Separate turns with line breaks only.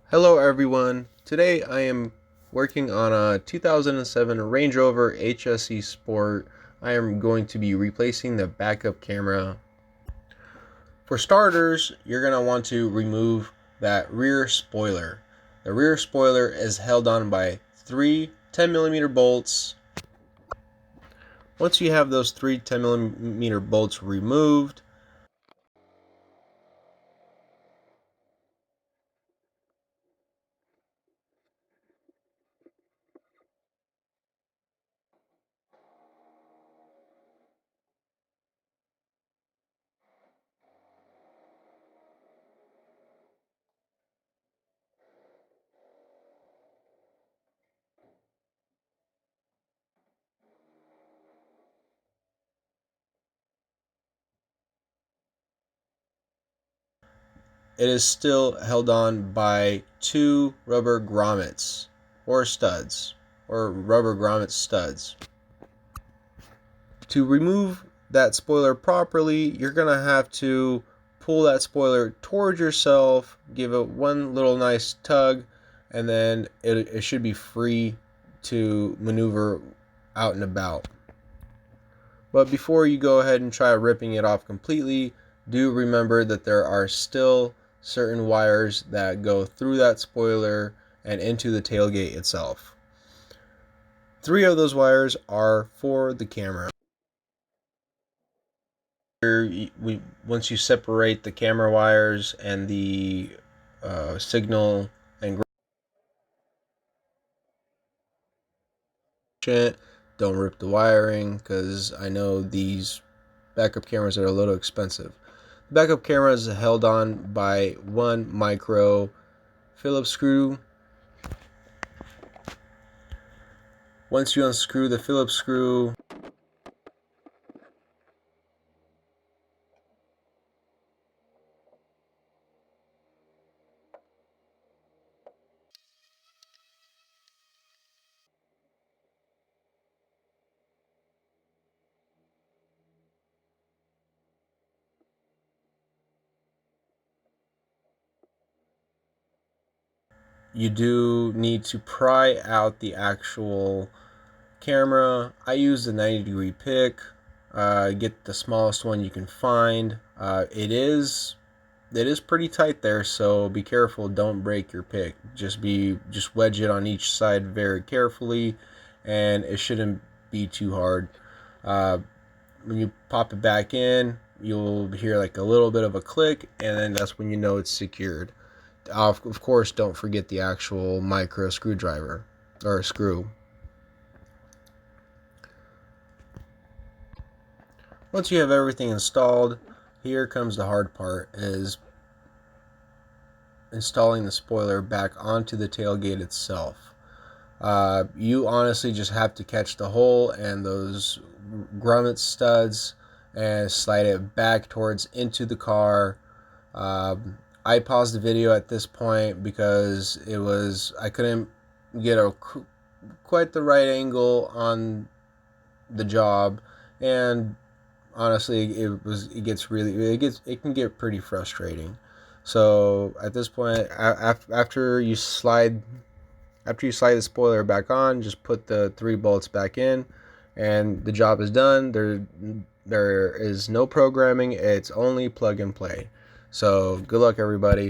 Hello everyone, today I am working on a 2007 Range Rover HSE Sport. I am going to be replacing the backup camera. For starters, you're going to want to remove that rear spoiler. The rear spoiler is held on by three 10mm bolts. Once you have those three 10mm bolts removed, it is still held on by two rubber grommets or studs or rubber grommet studs. To remove that spoiler properly, you're going to have to pull that spoiler towards yourself, give it one little nice tug, and then it should be free to maneuver out and about. But before you go ahead and try ripping it off completely, do remember that there are still certain wires that go through that spoiler and into the tailgate itself. 3 of those wires are for the camera. Once you separate the camera wires and the signal and don't rip the wiring, because I know these backup cameras are a little expensive. The backup camera is held on by one micro Phillips screw. Once you unscrew the Phillips screw, you do need to pry out the actual camera. I use the 90-degree pick. Get the smallest one you can find. It is pretty tight there, so be careful. Don't break your pick. Just wedge it on each side very carefully, and it shouldn't be too hard. When you pop it back in, you'll hear like a little bit of a click, and then that's when you know it's secured. Of course, don't forget the actual micro screwdriver or screw. Once you have everything installed, here comes the hard part, is installing the spoiler back onto the tailgate itself. You honestly just have to catch the hole and those grommet studs and slide it back towards into the car. I paused the video at this point because I couldn't get quite the right angle on the job, and honestly it can get pretty frustrating. So at this point, after you slide the spoiler back on, just put the 3 bolts back in, and the job is done. There is no programming, it's only plug and play. So good luck everybody.